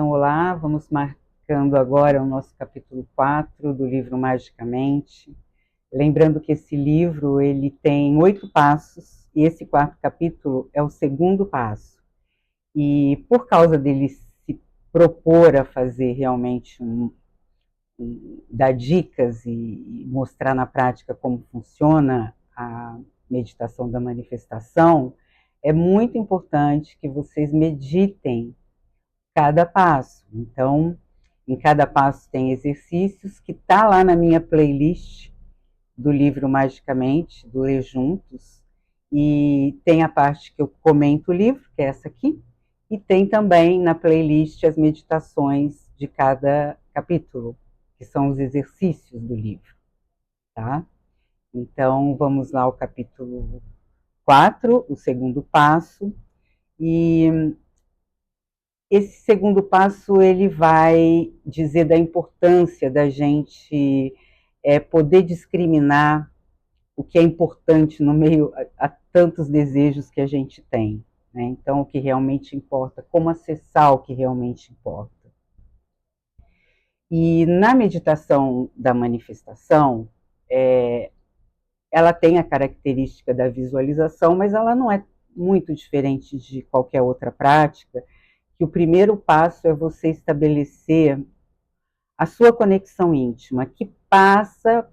Então, olá, vamos marcando agora o nosso capítulo 4 do livro Magicamente. Lembrando que esse livro ele tem 8 passos e esse quarto capítulo é o segundo passo. E por causa dele se propor a fazer realmente dar dicas e mostrar na prática como funciona a meditação da manifestação, é muito importante que vocês meditem cada passo. Então, em cada passo tem exercícios que tá lá na minha playlist do livro Magicamente, do Ler Juntos, e tem a parte que eu comento o livro, que é essa aqui, e tem também na playlist as meditações de cada capítulo, que são os exercícios do livro, tá? Então, vamos lá ao capítulo 4, o segundo passo, e esse segundo passo ele vai dizer da importância da gente poder discriminar o que é importante no meio a tantos desejos que a gente tem, né? Então, o que realmente importa, como acessar o que realmente importa. E na meditação da manifestação, ela tem a característica da visualização, mas ela não é muito diferente de qualquer outra prática, que o primeiro passo é você estabelecer a sua conexão íntima, que passa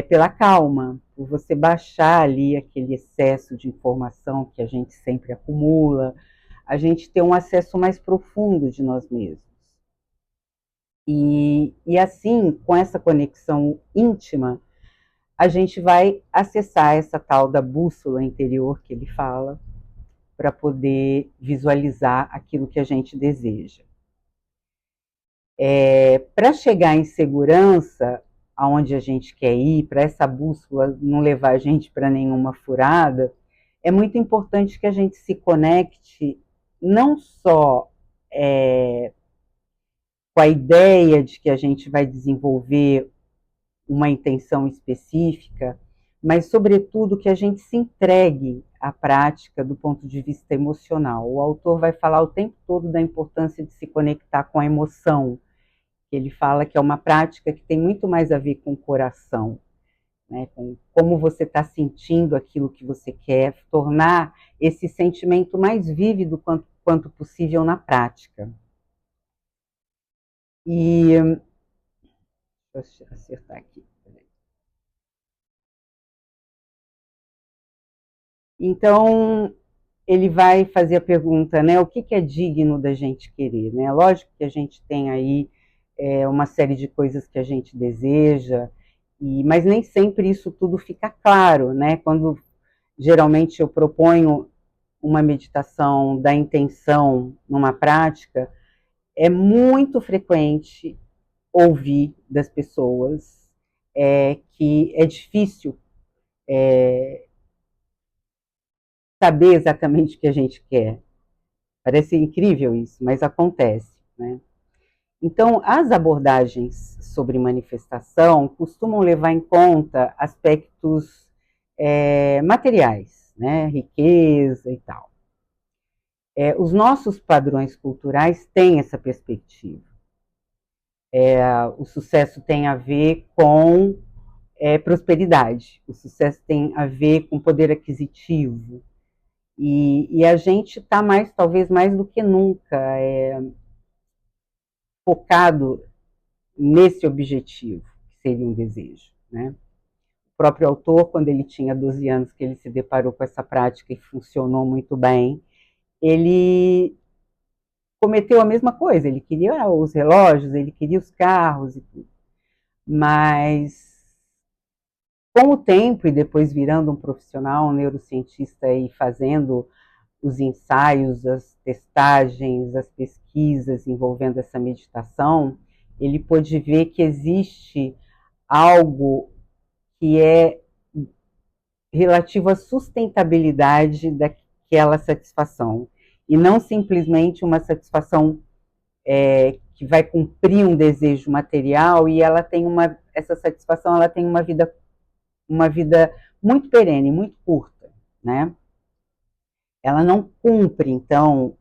pela calma, por você baixar ali aquele excesso de informação que a gente sempre acumula, a gente ter um acesso mais profundo de nós mesmos. E assim, com essa conexão íntima, a gente vai acessar essa tal da bússola interior que ele fala, para poder visualizar aquilo que a gente deseja. Para chegar em segurança, aonde a gente quer ir, para essa bússola não levar a gente para nenhuma furada, é muito importante que a gente se conecte não só com a ideia de que a gente vai desenvolver uma intenção específica, mas, sobretudo, que a gente se entregue à prática do ponto de vista emocional. O autor vai falar o tempo todo da importância de se conectar com a emoção. Ele fala que é uma prática que tem muito mais a ver com o coração, né? Com como você está sentindo aquilo que você quer, tornar esse sentimento mais vívido quanto possível na prática. E deixa eu acertar aqui. Então, ele vai fazer a pergunta, né? O que é digno da gente querer, né? Lógico que a gente tem aí uma série de coisas que a gente deseja, mas nem sempre isso tudo fica claro, né? Quando geralmente eu proponho uma meditação da intenção numa prática, é muito frequente ouvir das pessoas que é difícil saber exatamente o que a gente quer. Parece incrível isso, mas acontece, né? Então, as abordagens sobre manifestação costumam levar em conta aspectos materiais, né? Riqueza e tal. Os nossos padrões culturais têm essa perspectiva. O sucesso tem a ver com prosperidade, o sucesso tem a ver com poder aquisitivo, e a gente está talvez mais do que nunca, focado nesse objetivo, que seria um desejo, né? O próprio autor, quando ele tinha 12 anos, que ele se deparou com essa prática e funcionou muito bem, ele cometeu a mesma coisa, ele queria os relógios, ele queria os carros e tudo. Mas com o tempo, e depois virando um profissional, um neurocientista e fazendo os ensaios, as testagens, as pesquisas envolvendo essa meditação, ele pôde ver que existe algo que é relativo à sustentabilidade daquela satisfação, e não simplesmente uma satisfação que vai cumprir um desejo material, e essa satisfação ela tem uma vida muito perene, muito curta, né? Ela não cumpre, então,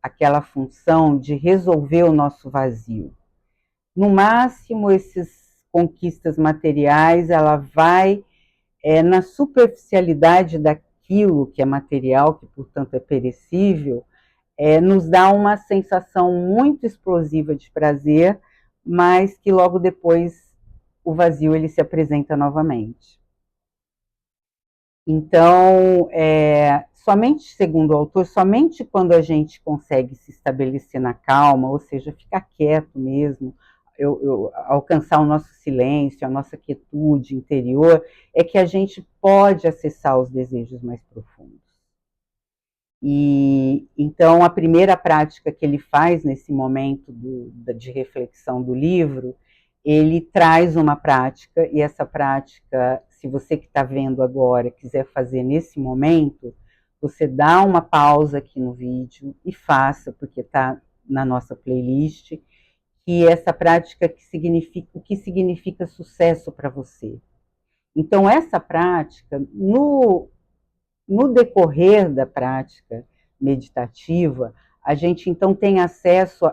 aquela função de resolver o nosso vazio. No máximo, essas conquistas materiais, ela vai na superficialidade daquilo que é material, que portanto é perecível, nos dá uma sensação muito explosiva de prazer, mas que logo depois o vazio ele se apresenta novamente. Então, somente, segundo o autor, somente quando a gente consegue se estabelecer na calma, ou seja, ficar quieto mesmo, alcançar o nosso silêncio, a nossa quietude interior, é que a gente pode acessar os desejos mais profundos. E então a primeira prática que ele faz nesse momento de reflexão do livro, ele traz uma prática, e essa prática, se você que está vendo agora quiser fazer nesse momento, você dá uma pausa aqui no vídeo e faça, porque está na nossa playlist, que essa prática que significa, o que significa sucesso para você. Então essa prática, no decorrer da prática meditativa, a gente então tem acesso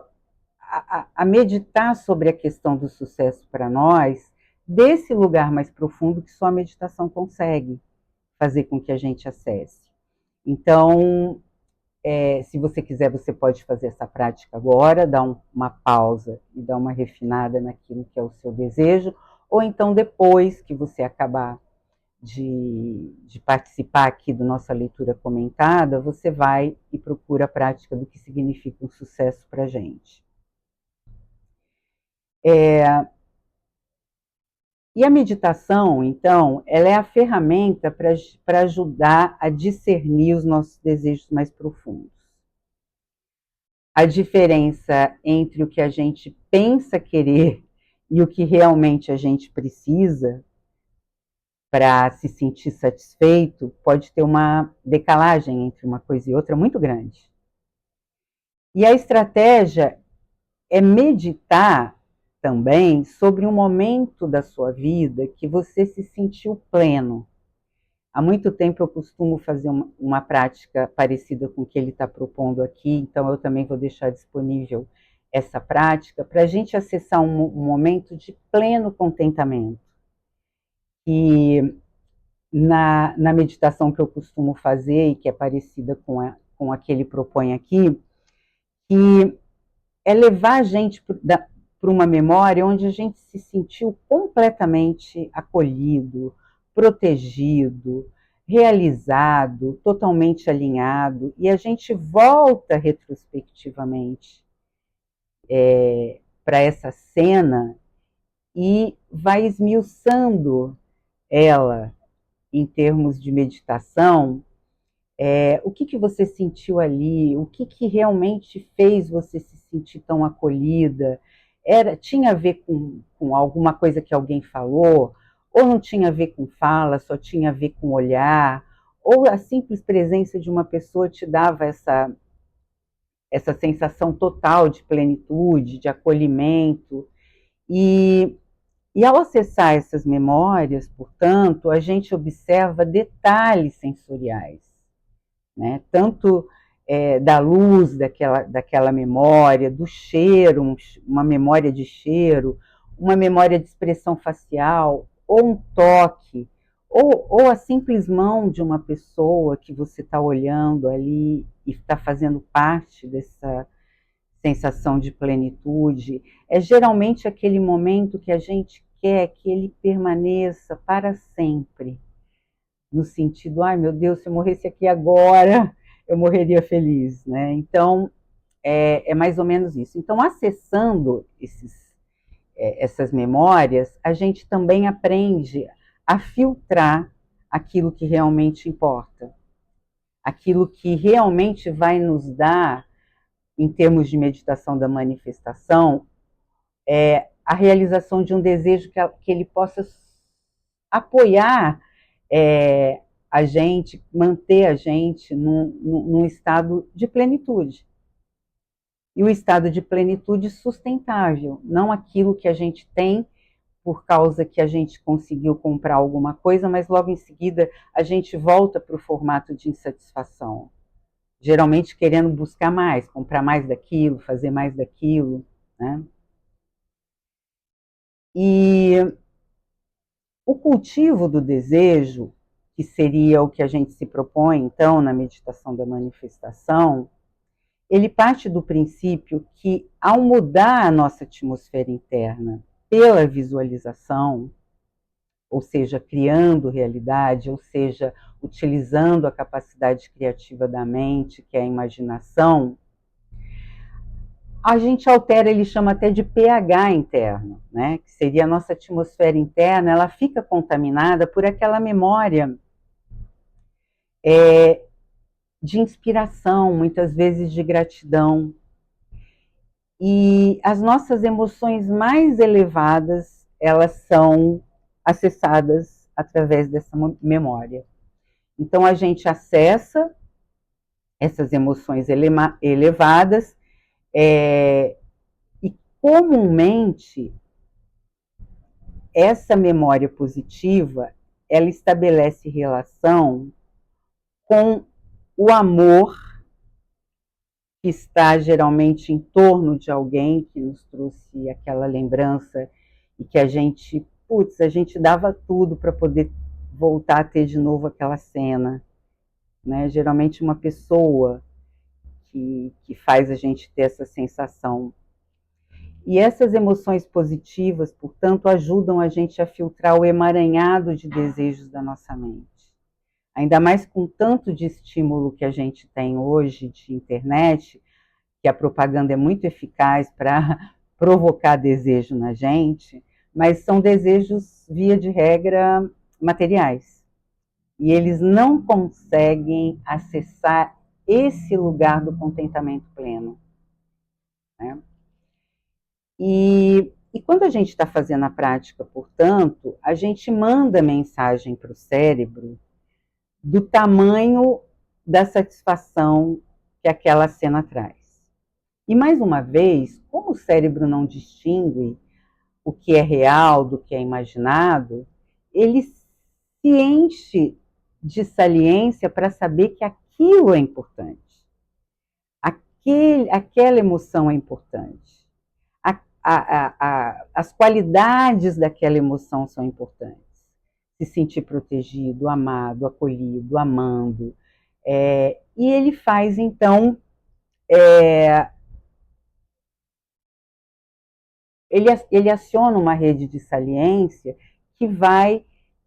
a meditar sobre a questão do sucesso para nós, desse lugar mais profundo que só a meditação consegue fazer com que a gente acesse. Então, se você quiser, você pode fazer essa prática agora, dar uma pausa e dar uma refinada naquilo que é o seu desejo, ou então depois que você acabar de participar aqui da nossa leitura comentada, você vai e procura a prática do que significa um sucesso para a gente. E a meditação, então, ela é a ferramenta para ajudar a discernir os nossos desejos mais profundos. A diferença entre o que a gente pensa querer e o que realmente a gente precisa para se sentir satisfeito, pode ter uma decalagem entre uma coisa e outra muito grande. E a estratégia é meditar também sobre um momento da sua vida que você se sentiu pleno. Há muito tempo eu costumo fazer uma prática parecida com o que ele está propondo aqui, então eu também vou deixar disponível essa prática para a gente acessar um momento de pleno contentamento. E na meditação que eu costumo fazer, e que é parecida com a que ele propõe aqui, que é levar a gente para uma memória onde a gente se sentiu completamente acolhido, protegido, realizado, totalmente alinhado, e a gente volta retrospectivamente para essa cena e vai esmiuçando ela em termos de meditação. O que você sentiu ali? O que realmente fez você se sentir tão acolhida? Tinha a ver com alguma coisa que alguém falou? Ou não tinha a ver com fala, só tinha a ver com olhar? Ou a simples presença de uma pessoa te dava essa sensação total de plenitude, de acolhimento? E ao acessar essas memórias, portanto, a gente observa detalhes sensoriais, né? Tanto da luz daquela memória, do cheiro, uma memória de cheiro, uma memória de expressão facial, ou um toque, ou a simples mão de uma pessoa que você está olhando ali e está fazendo parte dessa sensação de plenitude. É geralmente aquele momento que a gente quer que ele permaneça para sempre, no sentido, ai meu Deus, se eu morresse aqui agora, eu morreria feliz, né? Então, é mais ou menos isso. Então, acessando essas memórias, a gente também aprende a filtrar aquilo que realmente importa, aquilo que realmente vai nos dar, em termos de meditação da manifestação, a realização de um desejo que ele possa apoiar a gente, manter a gente num estado de plenitude. E o estado de plenitude sustentável, não aquilo que a gente tem por causa que a gente conseguiu comprar alguma coisa, mas logo em seguida a gente volta para o formato de insatisfação. geralmente querendo buscar mais, comprar mais daquilo, fazer mais daquilo, né? E o cultivo do desejo, que seria o que a gente se propõe, então, na meditação da manifestação, ele parte do princípio que, ao mudar a nossa atmosfera interna pela visualização, ou seja, criando realidade, ou seja, utilizando a capacidade criativa da mente, que é a imaginação, a gente altera, ele chama até de pH interno, né? Que seria a nossa atmosfera interna, ela fica contaminada por aquela memória de inspiração, muitas vezes de gratidão. E as nossas emoções mais elevadas, elas são acessadas através dessa memória. Então a gente acessa essas emoções elevadas e comumente essa memória positiva, ela estabelece relação com o amor que está geralmente em torno de alguém que nos trouxe aquela lembrança e que a gente dava tudo para poder voltar a ter de novo aquela cena, né? Geralmente uma pessoa que faz a gente ter essa sensação. E essas emoções positivas, portanto, ajudam a gente a filtrar o emaranhado de desejos da nossa mente. Ainda mais com tanto de estímulo que a gente tem hoje de internet, que a propaganda é muito eficaz para provocar desejo na gente, mas são desejos, via de regra, materiais. E eles não conseguem acessar esse lugar do contentamento pleno, né? E quando a gente está fazendo a prática, portanto, a gente manda mensagem para o cérebro do tamanho da satisfação que aquela cena traz. E mais uma vez, como o cérebro não distingue o que é real do que é imaginado, ele se enche de saliência para saber que aquilo é importante. Aquela emoção é importante. As qualidades daquela emoção são importantes. Se sentir protegido, amado, acolhido, amando. E ele faz, então, ele aciona uma rede de saliência que vai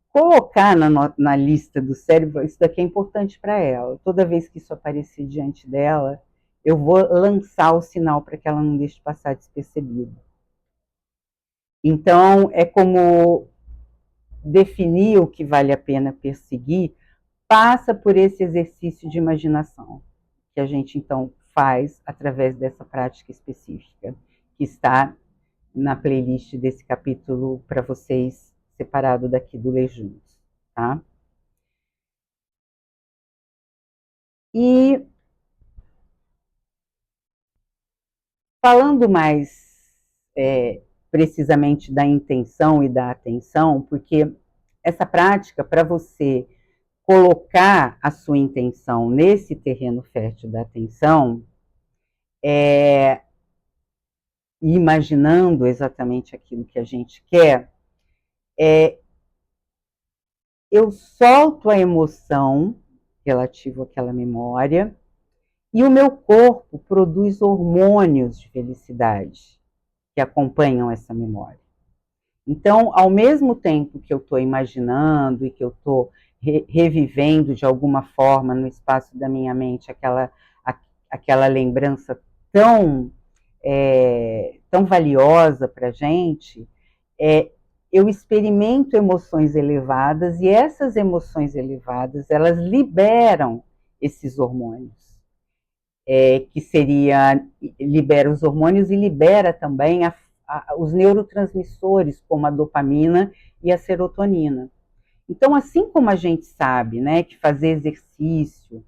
colocar na lista do cérebro, isso daqui é importante para ela. Toda vez que isso aparecer diante dela, eu vou lançar o sinal para que ela não deixe passar despercebido. Então, é como definir o que vale a pena perseguir, passa por esse exercício de imaginação, que a gente, então, faz através dessa prática específica, que está na playlist desse capítulo para vocês, separado daqui do Ler Juntos, tá? E falando mais precisamente da intenção e da atenção, porque essa prática, para você colocar a sua intenção nesse terreno fértil da atenção, imaginando exatamente aquilo que a gente quer, eu solto a emoção relativa àquela memória e o meu corpo produz hormônios de felicidade que acompanham essa memória. Então, ao mesmo tempo que eu estou imaginando e que eu estou revivendo de alguma forma no espaço da minha mente aquela lembrança tão valiosa para a gente, eu experimento emoções elevadas e essas emoções elevadas, elas liberam esses hormônios, libera os hormônios e libera também os neurotransmissores, como a dopamina e a serotonina. Então, assim como a gente sabe, né, que fazer exercício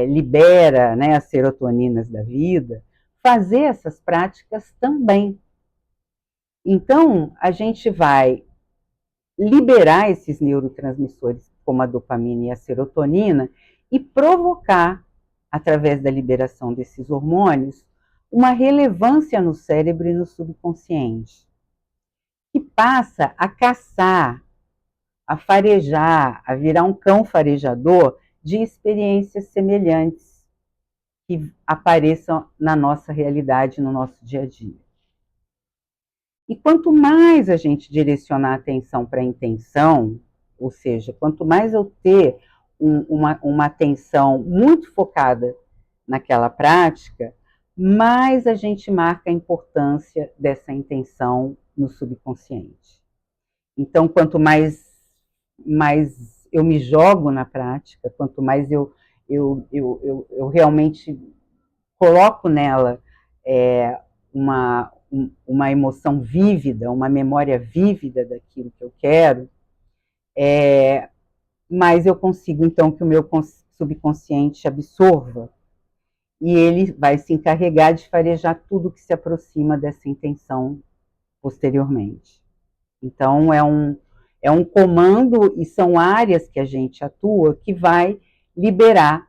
libera, né, as serotoninas da vida, fazer essas práticas também. Então, a gente vai liberar esses neurotransmissores, como a dopamina e a serotonina, e provocar através da liberação desses hormônios, uma relevância no cérebro e no subconsciente, que passa a caçar, a farejar, a virar um cão farejador de experiências semelhantes que apareçam na nossa realidade, no nosso dia a dia. E quanto mais a gente direcionar a atenção para a intenção, ou seja, quanto mais eu ter uma atenção muito focada naquela prática, mais a gente marca a importância dessa intenção no subconsciente. Então, quanto mais eu me jogo na prática, quanto mais eu realmente coloco nela uma emoção vívida, uma memória vívida daquilo que eu quero, mais eu consigo, então, que o meu subconsciente absorva e ele vai se encarregar de farejar tudo que se aproxima dessa intenção posteriormente. Então, é um comando e são áreas que a gente atua que vai liberar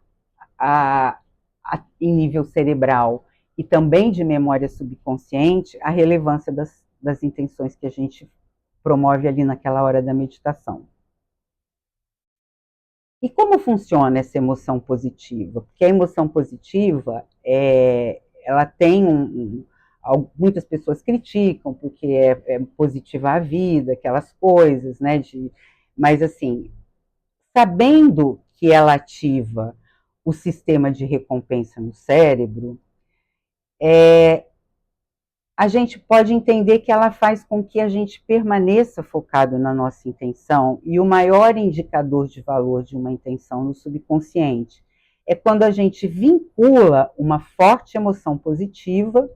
em nível cerebral e também de memória subconsciente a relevância das intenções que a gente promove ali naquela hora da meditação. E como funciona essa emoção positiva? Porque a emoção positiva, ela tem muitas pessoas criticam porque é positiva a vida, aquelas coisas, né? Mas assim, sabendo que ela ativa o sistema de recompensa no cérebro, a gente pode entender que ela faz com que a gente permaneça focado na nossa intenção, e o maior indicador de valor de uma intenção no subconsciente é quando a gente vincula uma forte emoção positiva,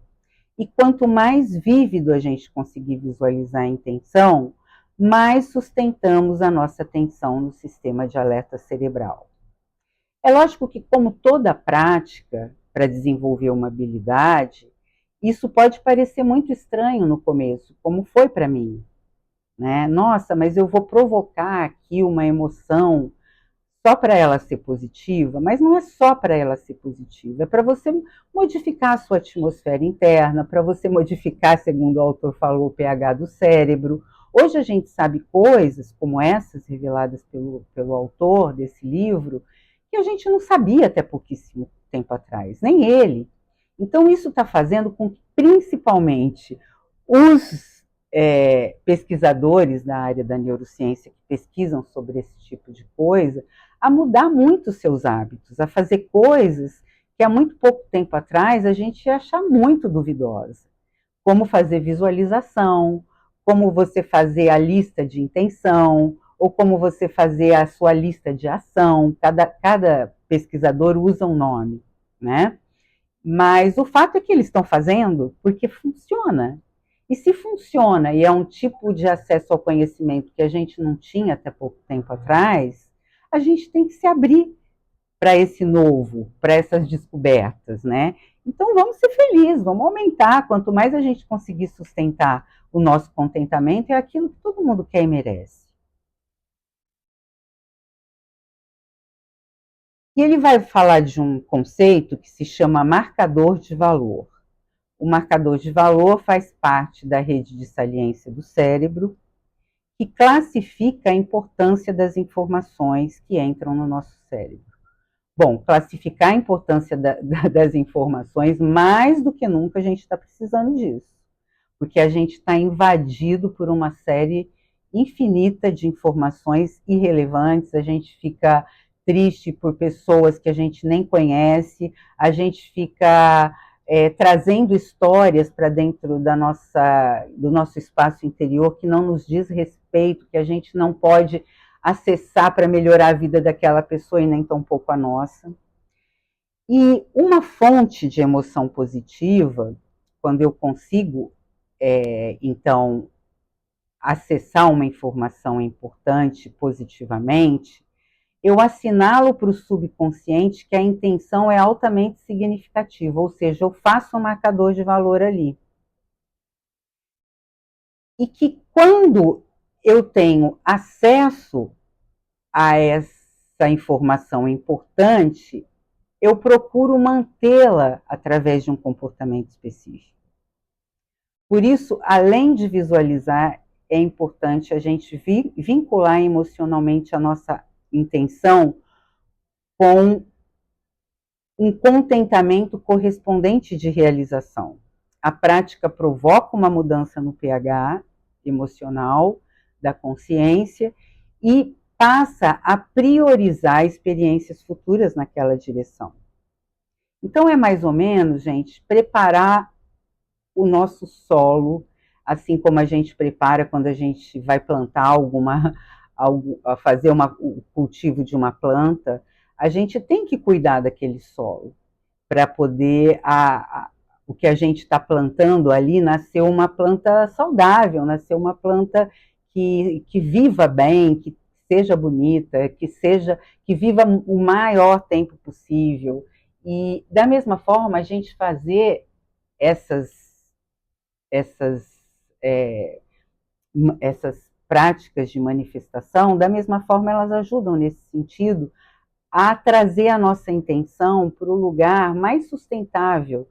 e quanto mais vívido a gente conseguir visualizar a intenção, mais sustentamos a nossa atenção no sistema de alerta cerebral. É lógico que, como toda prática para desenvolver uma habilidade, isso pode parecer muito estranho no começo, como foi para mim, né? Nossa, mas eu vou provocar aqui uma emoção só para ela ser positiva, mas não é só para ela ser positiva, é para você modificar a sua atmosfera interna, para você modificar, segundo o autor falou, o pH do cérebro. Hoje a gente sabe coisas como essas reveladas pelo autor desse livro, que a gente não sabia até pouquíssimo tempo atrás, nem ele. Então isso está fazendo com que, principalmente, os pesquisadores da área da neurociência que pesquisam sobre esse tipo de coisa, a mudar muito os seus hábitos, a fazer coisas que há muito pouco tempo atrás a gente ia achar muito duvidosa, como fazer visualização, como você fazer a lista de intenção, ou como você fazer a sua lista de ação. Cada pesquisador usa um nome, né? Mas o fato é que eles estão fazendo porque funciona. E se funciona e é um tipo de acesso ao conhecimento que a gente não tinha até pouco tempo atrás, a gente tem que se abrir para esse novo, para essas descobertas, né? Então vamos ser felizes, vamos aumentar. Quanto mais a gente conseguir sustentar o nosso contentamento, é aquilo que todo mundo quer e merece. E ele vai falar de um conceito que se chama marcador de valor. O marcador de valor faz parte da rede de saliência do cérebro, que classifica a importância das informações que entram no nosso cérebro. Bom, classificar a importância das informações, mais do que nunca a gente está precisando disso, porque a gente está invadido por uma série infinita de informações irrelevantes, a gente fica triste por pessoas que a gente nem conhece, a gente fica trazendo histórias para dentro do nosso espaço interior que não nos diz respeito, que a gente não pode acessar para melhorar a vida daquela pessoa e nem tampouco a nossa. E uma fonte de emoção positiva, quando eu consigo, então, acessar uma informação importante positivamente, eu assinalo para o subconsciente que a intenção é altamente significativa, ou seja, eu faço um marcador de valor ali. E que quando eu tenho acesso a essa informação importante, eu procuro mantê-la através de um comportamento específico. Por isso, além de visualizar, é importante a gente vincular emocionalmente a nossa intenção com um contentamento correspondente de realização. A prática provoca uma mudança no pH emocional, da consciência, e passa a priorizar experiências futuras naquela direção. Então é mais ou menos, gente, preparar o nosso solo, assim como a gente prepara quando a gente vai plantar fazer o cultivo de uma planta, a gente tem que cuidar daquele solo para poder o que a gente está plantando ali nascer uma planta saudável, nascer uma planta que viva bem, que seja bonita, que viva o maior tempo possível. E da mesma forma, a gente fazer essas, é, essas práticas de manifestação, da mesma forma elas ajudam nesse sentido a trazer a nossa intenção para o lugar mais sustentável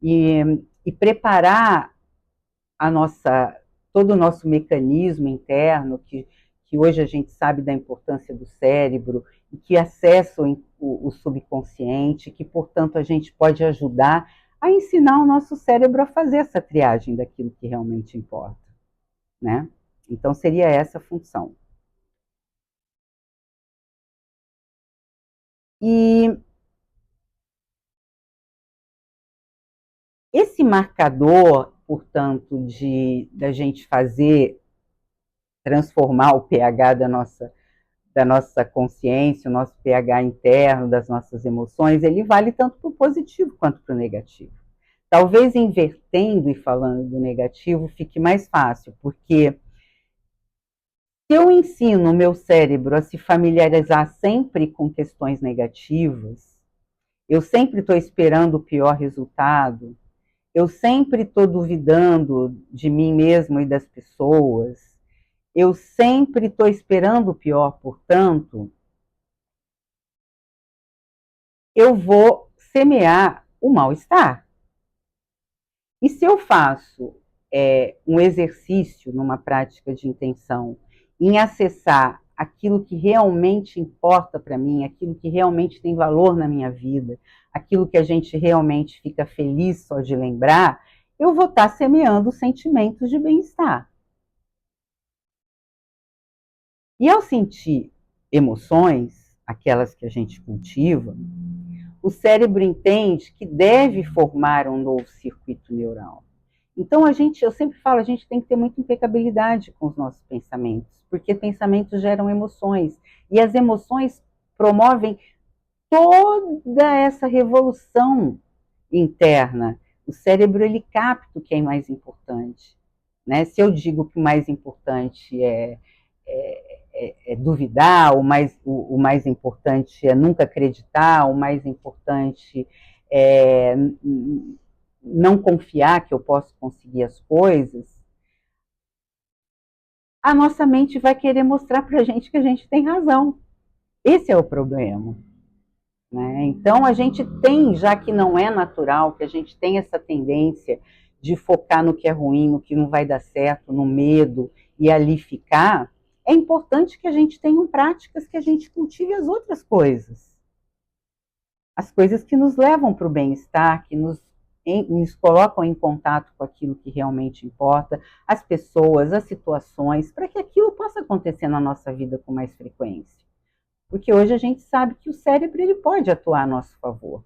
e preparar todo o nosso mecanismo interno, que hoje a gente sabe da importância do cérebro, e que acessa o subconsciente, que, portanto, a gente pode ajudar a ensinar o nosso cérebro a fazer essa triagem daquilo que realmente importa, né? Então, seria essa a função. E esse marcador, portanto, da gente transformar o pH da nossa consciência, o nosso pH interno, das nossas emoções, ele vale tanto para o positivo quanto para o negativo. Talvez invertendo e falando do negativo fique mais fácil, porque se eu ensino o meu cérebro a se familiarizar sempre com questões negativas, eu sempre estou esperando o pior resultado, eu sempre estou duvidando de mim mesmo e das pessoas, eu sempre estou esperando o pior, portanto, eu vou semear o mal-estar. E se eu faço um exercício numa prática de intenção em acessar aquilo que realmente importa para mim, aquilo que realmente tem valor na minha vida, aquilo que a gente realmente fica feliz só de lembrar, eu vou estar semeando sentimentos de bem-estar. E ao sentir emoções, aquelas que a gente cultiva, o cérebro entende que deve formar um novo circuito neural. Então eu sempre falo, a gente tem que ter muita impecabilidade com os nossos pensamentos, porque pensamentos geram emoções, e as emoções promovem toda essa revolução interna. O cérebro, ele capta o que é mais importante, né? Se eu digo que o mais importante é duvidar, o mais importante é nunca acreditar, o mais importante é não confiar que eu posso conseguir as coisas, a nossa mente vai querer mostrar para a gente que a gente tem razão. Esse é o problema. Né? Então, a gente tem, já que não é natural, que a gente tem essa tendência de focar no que é ruim, no que não vai dar certo, no medo, e ali ficar, é importante que a gente tenha práticas que a gente cultive as outras coisas. As coisas que nos levam para o bem-estar, que nos colocam em contato com aquilo que realmente importa, as pessoas, as situações, para que aquilo possa acontecer na nossa vida com mais frequência. Porque hoje a gente sabe que o cérebro ele pode atuar a nosso favor.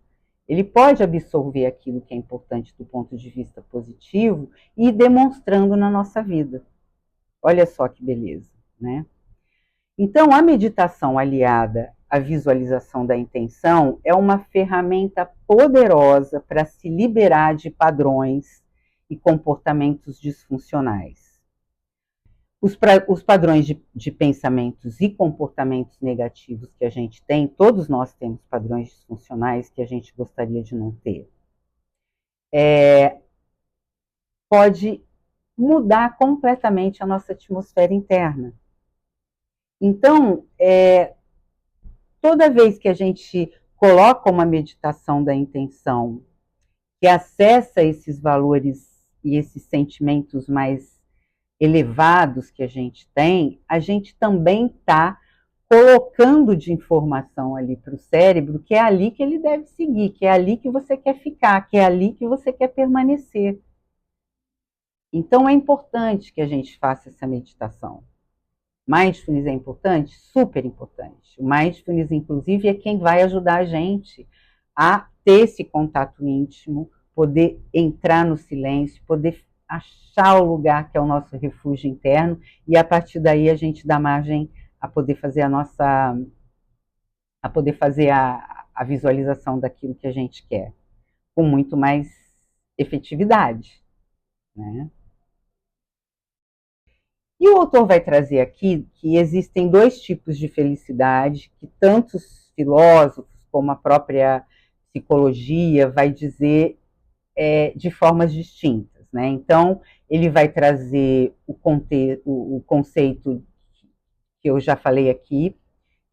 Ele pode absorver aquilo que é importante do ponto de vista positivo e ir demonstrando na nossa vida. Olha só que beleza, né? Então, a meditação aliada à visualização da intenção é uma ferramenta poderosa para se liberar de padrões e comportamentos disfuncionais. Os padrões de pensamentos e comportamentos negativos que a gente tem, todos nós temos padrões disfuncionais que a gente gostaria de não ter, pode mudar completamente a nossa atmosfera interna. Então, toda vez que a gente coloca uma meditação da intenção que acessa esses valores e esses sentimentos mais elevados que a gente tem, a gente também está colocando de informação ali para o cérebro que é ali que ele deve seguir, que é ali que você quer ficar, que é ali que você quer permanecer. Então é importante que a gente faça essa meditação. Mindfulness é importante? Super importante. O Mindfulness, inclusive, é quem vai ajudar a gente a ter esse contato íntimo, poder entrar no silêncio, poder achar o lugar que é o nosso refúgio interno, e a partir daí a gente dá margem a poder fazer a visualização daquilo que a gente quer, com muito mais efetividade, né? E o autor vai trazer aqui que existem dois tipos de felicidade, que tantos filósofos como a própria psicologia vai dizer de formas distintas, né? Então, ele vai trazer o conceito que eu já falei aqui,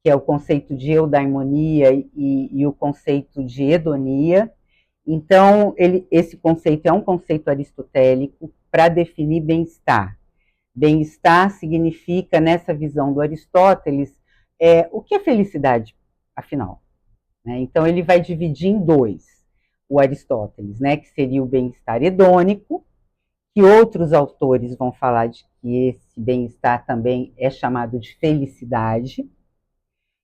que é o conceito de eudaimonia e o conceito de hedonia. Então, esse conceito é um conceito aristotélico para definir bem-estar. Bem-estar significa, nessa visão do Aristóteles, o que é felicidade, afinal? Né? Então, ele vai dividir em dois, o Aristóteles, né, que seria o bem-estar hedônico, que outros autores vão falar de que esse bem-estar também é chamado de felicidade,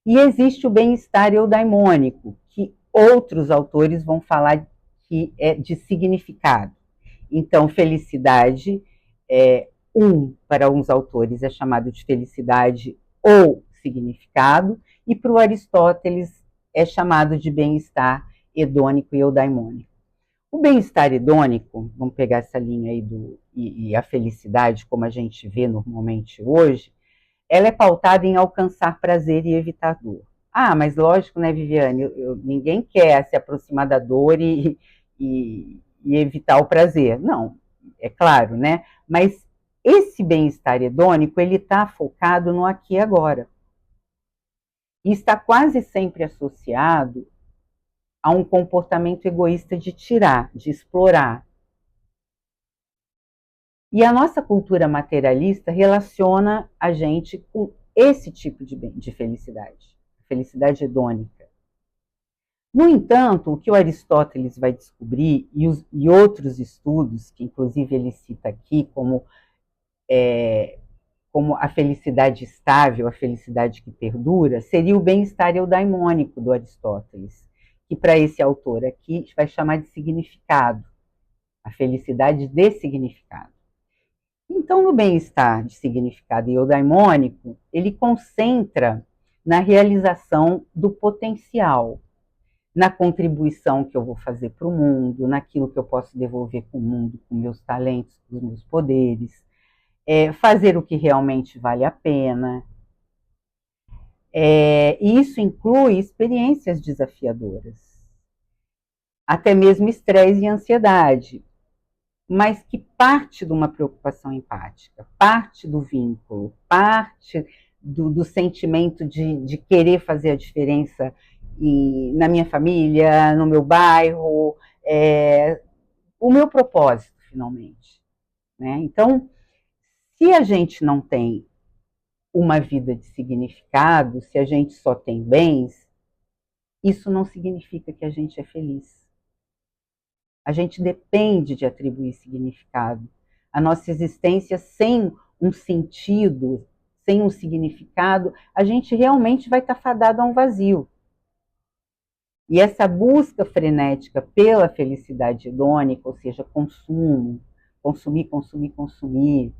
e existe o bem-estar eudaimônico, que outros autores vão falar que é de significado. Então, felicidade para uns autores é chamado de felicidade ou significado, e para o Aristóteles é chamado de bem-estar hedônico e eudaimônico. O bem-estar hedônico, vamos pegar essa linha aí e a felicidade, como a gente vê normalmente hoje, ela é pautada em alcançar prazer e evitar dor. Ah, mas lógico, né, Viviane? Ninguém quer se aproximar da dor e evitar o prazer. Não, é claro, né? Mas esse bem-estar hedônico, ele está focado no aqui e agora. E está quase sempre associado a um comportamento egoísta de tirar, de explorar. E a nossa cultura materialista relaciona a gente com esse tipo de felicidade, felicidade hedônica. No entanto, o que o Aristóteles vai descobrir, e outros estudos, que inclusive ele cita aqui como a felicidade estável, a felicidade que perdura, seria o bem-estar eudaimônico do Aristóteles, que para esse autor aqui vai chamar de significado, a felicidade de significado. Então, no bem-estar de significado e eudaimônico, ele concentra na realização do potencial, na contribuição que eu vou fazer para o mundo, naquilo que eu posso devolver para o mundo, com meus talentos, com os meus poderes, fazer o que realmente vale a pena. E isso inclui experiências desafiadoras, até mesmo estresse e ansiedade, mas que parte de uma preocupação empática, parte do vínculo, parte do sentimento de querer fazer a diferença na minha família, no meu bairro, o meu propósito, finalmente. Né? Então, se a gente não tem uma vida de significado, se a gente só tem bens, isso não significa que a gente é feliz. A gente depende de atribuir significado. A nossa existência sem um sentido, sem um significado, a gente realmente vai estar fadado a um vazio. E essa busca frenética pela felicidade hedônica, ou seja, consumo, consumir, consumir, consumir,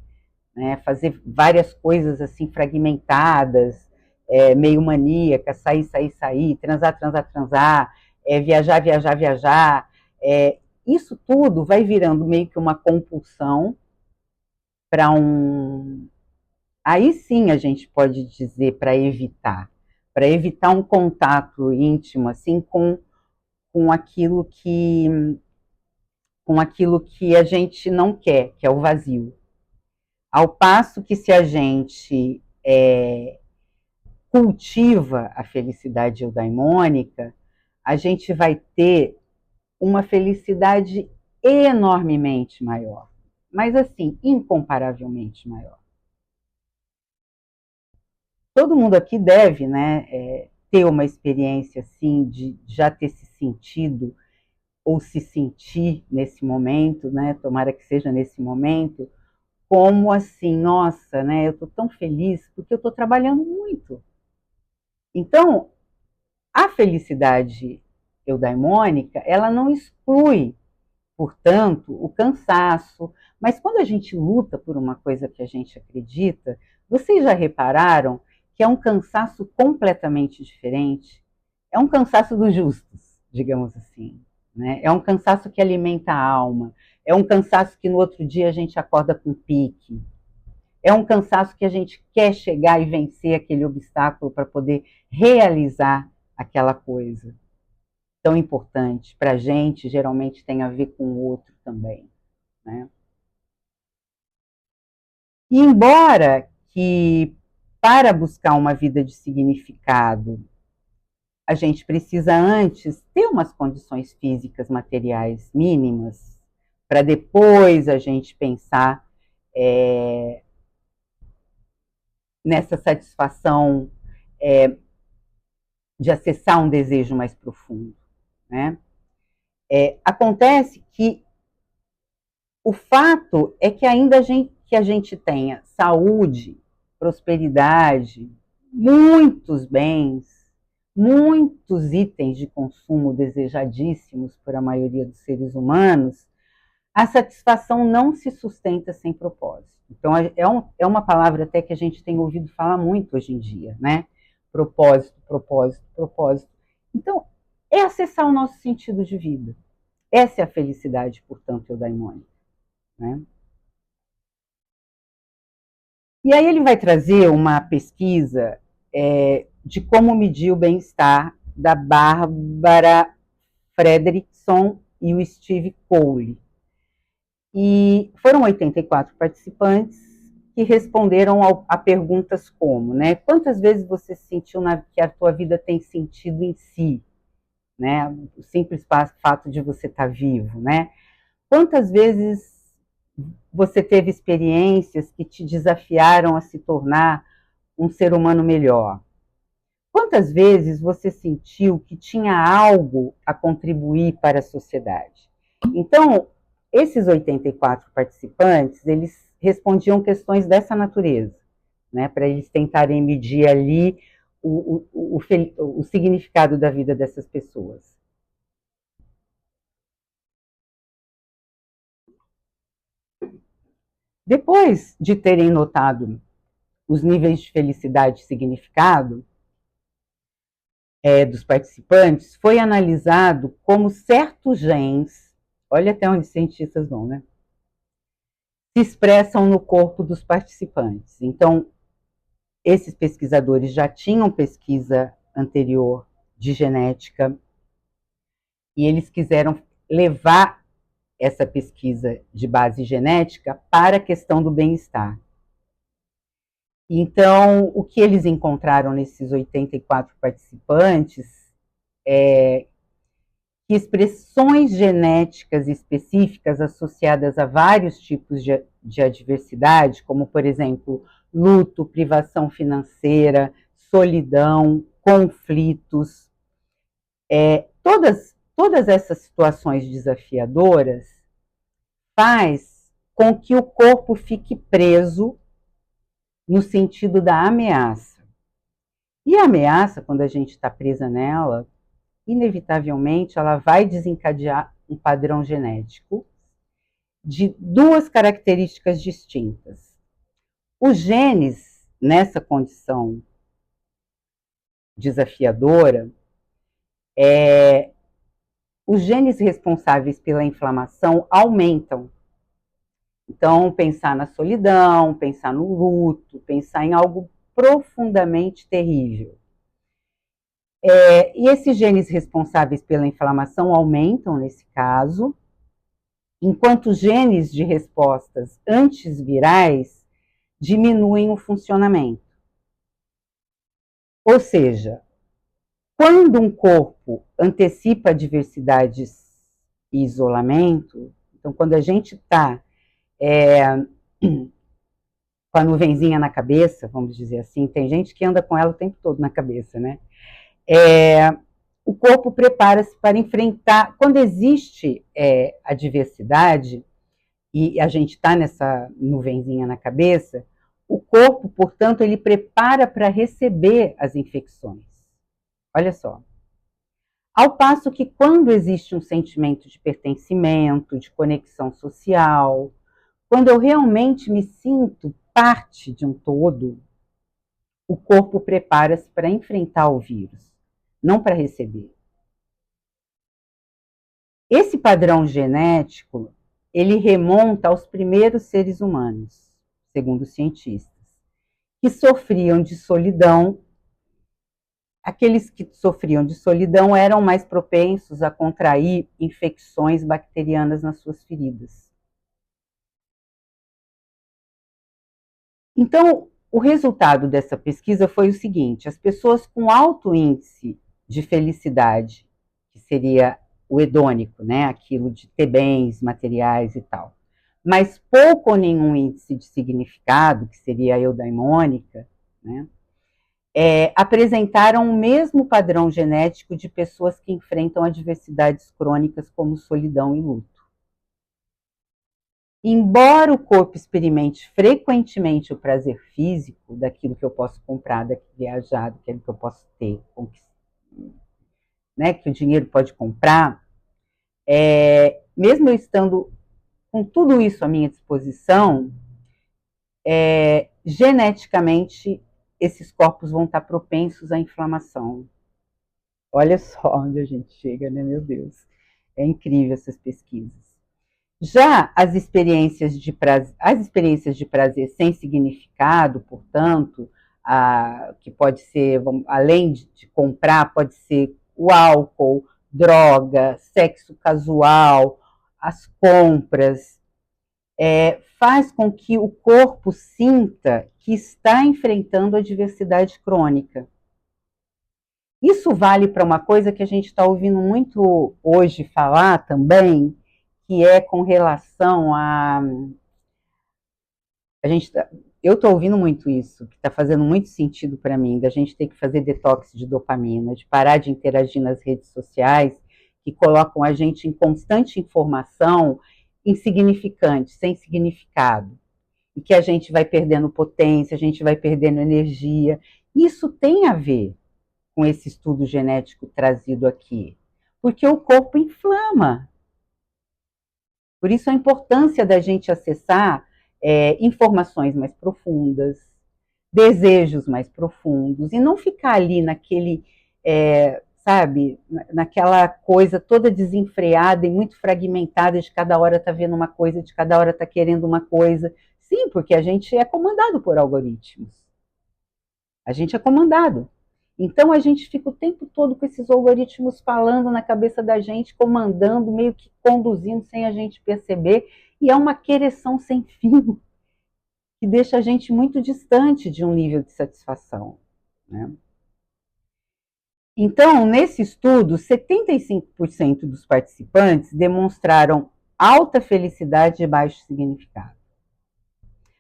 né, fazer várias coisas assim fragmentadas, meio maníacas, sair, sair, sair, transar, transar, transar, viajar, viajar, viajar, isso tudo vai virando meio que uma compulsão para Aí sim a gente pode dizer para evitar um contato íntimo assim com aquilo que a gente não quer, que é o vazio. Ao passo que se a gente cultiva a felicidade eudaimônica, a gente vai ter uma felicidade enormemente maior, mas assim, incomparavelmente maior. Todo mundo aqui deve, né, ter uma experiência assim de já ter se sentido ou se sentir nesse momento, né, tomara que seja nesse momento, como assim, nossa, né, eu estou tão feliz porque eu estou trabalhando muito. Então, a felicidade eudaimônica, ela não exclui, portanto, o cansaço, mas quando a gente luta por uma coisa que a gente acredita, vocês já repararam que é um cansaço completamente diferente? É um cansaço dos justos, digamos assim, né? É um cansaço que alimenta a alma, é um cansaço que no outro dia a gente acorda com pique, é um cansaço que a gente quer chegar e vencer aquele obstáculo para poder realizar aquela coisa tão importante para a gente, geralmente tem a ver com o outro também, né? E embora que para buscar uma vida de significado, a gente precisa antes ter umas condições físicas, materiais mínimas, para depois a gente pensar nessa satisfação de acessar um desejo mais profundo, né? Acontece que o fato é que ainda que a gente tenha saúde, prosperidade, muitos bens, muitos itens de consumo desejadíssimos por a maioria dos seres humanos, a satisfação não se sustenta sem propósito. Então, é uma palavra até que a gente tem ouvido falar muito hoje em dia, né? Propósito, propósito, propósito. Então, é acessar o nosso sentido de vida. Essa é a felicidade, portanto, eudaimônica, né? E aí ele vai trazer uma pesquisa de como medir o bem-estar da Bárbara Fredrickson e o Steve Cole. E foram 84 participantes que responderam a perguntas como, né? Quantas vezes você sentiu que a tua vida tem sentido em si, né? O simples fato de você estar vivo, né? Quantas vezes você teve experiências que te desafiaram a se tornar um ser humano melhor? Quantas vezes você sentiu que tinha algo a contribuir para a sociedade? Então, esses 84 participantes, eles respondiam questões dessa natureza, né, para eles tentarem medir ali o significado da vida dessas pessoas. Depois de terem notado os níveis de felicidade e significado dos participantes, foi analisado como certos genes, olha até onde os cientistas vão, né? Se expressam no corpo dos participantes. Então, esses pesquisadores já tinham pesquisa anterior de genética e eles quiseram levar essa pesquisa de base genética para a questão do bem-estar. Então, o que eles encontraram nesses 84 participantes é que expressões genéticas específicas associadas a vários tipos de adversidade, como, por exemplo, luto, privação financeira, solidão, conflitos, todas essas situações desafiadoras faz com que o corpo fique preso no sentido da ameaça. E a ameaça, quando a gente está presa nela, inevitavelmente ela vai desencadear um padrão genético de duas características distintas. Os genes, nessa condição desafiadora, os genes responsáveis pela inflamação aumentam. Então, pensar na solidão, pensar no luto, pensar em algo profundamente terrível. E esses genes responsáveis pela inflamação aumentam nesse caso, enquanto os genes de respostas antivirais diminuem o funcionamento. Ou seja, Quando um corpo antecipa diversidades e isolamento, então quando a gente está com a nuvenzinha na cabeça, vamos dizer assim, tem gente que anda com ela o tempo todo na cabeça, né? O corpo prepara-se para enfrentar, quando existe a diversidade, e a gente está nessa nuvenzinha na cabeça, o corpo, portanto, ele prepara para receber as infecções. Olha só. Ao passo que quando existe um sentimento de pertencimento, de conexão social, quando eu realmente me sinto parte de um todo, o corpo prepara-se para enfrentar o vírus, não para receber. Esse padrão genético, ele remonta aos primeiros seres humanos, segundo os cientistas, que sofriam de solidão. Aqueles que sofriam de solidão eram mais propensos a contrair infecções bacterianas nas suas feridas. Então, o resultado dessa pesquisa foi o seguinte: as pessoas com alto índice de felicidade, que seria o hedônico, né, aquilo de ter bens materiais e tal, mas pouco ou nenhum índice de significado, que seria a eudaimônica, né, apresentaram o mesmo padrão genético de pessoas que enfrentam adversidades crônicas como solidão e luto. Embora o corpo experimente frequentemente o prazer físico daquilo que eu posso comprar, daquilo viajar, daquilo que eu posso ter, né, que o dinheiro pode comprar, mesmo eu estando com tudo isso à minha disposição, geneticamente esses corpos vão estar propensos à inflamação. Olha só onde a gente chega, né, meu Deus? É incrível essas pesquisas. Já as experiências de prazer sem significado, portanto, que pode ser, além de comprar, pode ser o álcool, droga, sexo casual, as compras, faz com que o corpo sinta que está enfrentando a adversidade crônica. Isso vale para uma coisa que a gente está ouvindo muito hoje falar também, que é com relação eu estou ouvindo muito isso, que está fazendo muito sentido para mim, da gente ter que fazer detox de dopamina, de parar de interagir nas redes sociais, que colocam a gente em constante informação insignificante, sem significado, e que a gente vai perdendo potência, a gente vai perdendo energia. Isso tem a ver com esse estudo genético trazido aqui, porque o corpo inflama. Por isso a importância da gente acessar informações mais profundas, desejos mais profundos, e não ficar ali naquele, sabe, naquela coisa toda desenfreada e muito fragmentada, de cada hora tá vendo uma coisa, de cada hora tá querendo uma coisa. Sim, porque a gente é comandado por algoritmos. A gente é comandado. Então a gente fica o tempo todo com esses algoritmos falando na cabeça da gente, comandando, meio que conduzindo sem a gente perceber, e é uma quereção sem fim, que deixa a gente muito distante de um nível de satisfação, né? Então, nesse estudo, 75% dos participantes demonstraram alta felicidade e baixo significado.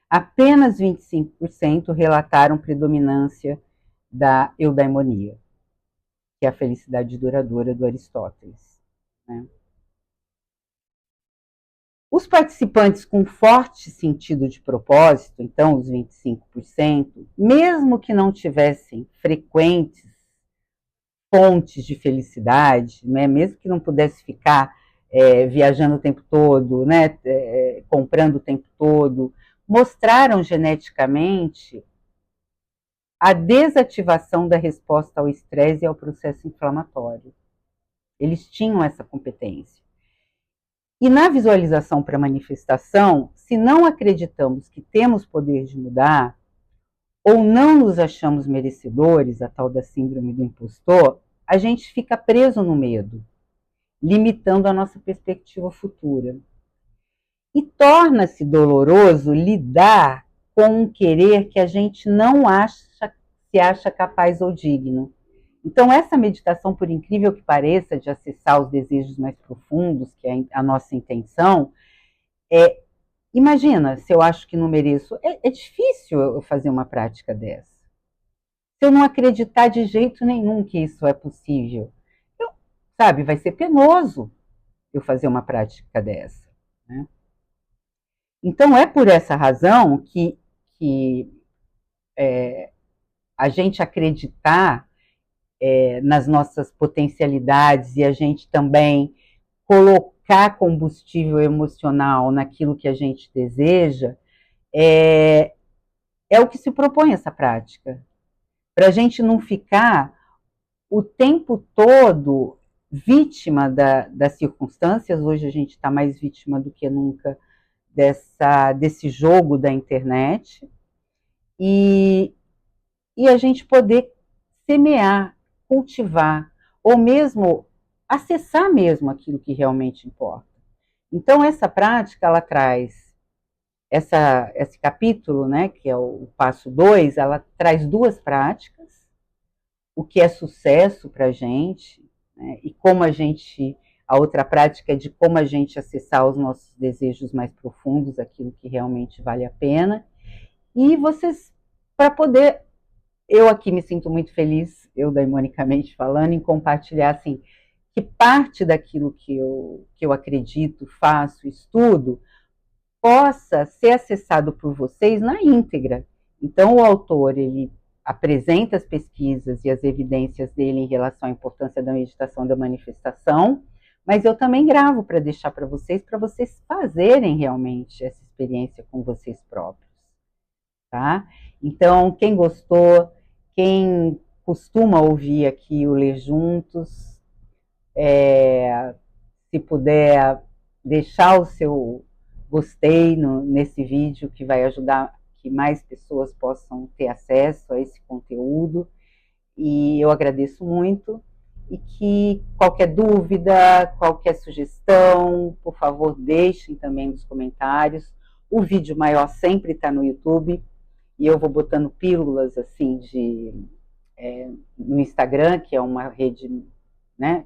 Apenas 25% relataram predominância da eudaimonia, que é a felicidade duradoura do Aristóteles, né? Os participantes com forte sentido de propósito, então os 25%, mesmo que não tivessem frequentes fontes de felicidade, né, mesmo que não pudesse ficar viajando o tempo todo, né, comprando o tempo todo, mostraram geneticamente a desativação da resposta ao estresse e ao processo inflamatório. Eles tinham essa competência. E na visualização para manifestação, se não acreditamos que temos poder de mudar, ou não nos achamos merecedores, a tal da síndrome do impostor, a gente fica preso no medo, limitando a nossa perspectiva futura. E torna-se doloroso lidar com um querer que a gente não se acha capaz ou digno. Então, essa meditação, por incrível que pareça, de acessar os desejos mais profundos, que é a nossa intenção, imagina, se eu acho que não mereço, é difícil eu fazer uma prática dessa. Se eu não acreditar de jeito nenhum que isso é possível, sabe, vai ser penoso eu fazer uma prática dessa, né? Então, é por essa razão que a gente acreditar nas nossas potencialidades e a gente também colocar combustível emocional naquilo que a gente deseja, é o que se propõe essa prática. Para a gente não ficar o tempo todo vítima das circunstâncias. Hoje a gente está mais vítima do que nunca desse jogo da internet, e a gente poder semear, cultivar, ou mesmo acessar mesmo aquilo que realmente importa. Então, essa prática, ela traz esse capítulo, né, que é o passo 2, ela traz duas práticas, o que é sucesso para a gente, né, e como a outra prática é de como a gente acessar os nossos desejos mais profundos, aquilo que realmente vale a pena, e vocês, para poder, eu aqui me sinto muito feliz, eu daimonicamente falando, em compartilhar, assim, que parte daquilo que eu acredito, faço, estudo, possa ser acessado por vocês na íntegra. Então, o autor, ele apresenta as pesquisas e as evidências dele em relação à importância da meditação da manifestação, mas eu também gravo para deixar para vocês fazerem realmente essa experiência com vocês próprios, tá? Então, quem gostou, quem costuma ouvir aqui o Ler Juntos, se puder deixar o seu gostei nesse vídeo, que vai ajudar que mais pessoas possam ter acesso a esse conteúdo, e eu agradeço muito, e que qualquer dúvida, qualquer sugestão, por favor, deixem também nos comentários. O vídeo maior sempre está no YouTube, e eu vou botando pílulas assim no Instagram, que é uma rede, né,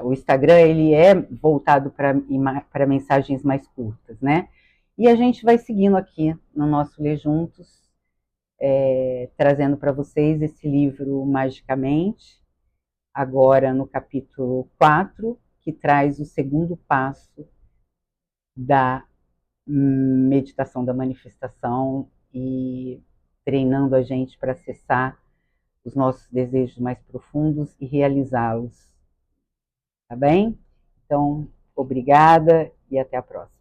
o Instagram, ele é voltado para mensagens mais curtas, né? E a gente vai seguindo aqui no nosso Ler Juntos, trazendo para vocês esse livro Magicamente, agora no capítulo 4, que traz o segundo passo da meditação da manifestação e treinando a gente para acessar os nossos desejos mais profundos e realizá-los. Tá bem? Então, obrigada e até a próxima.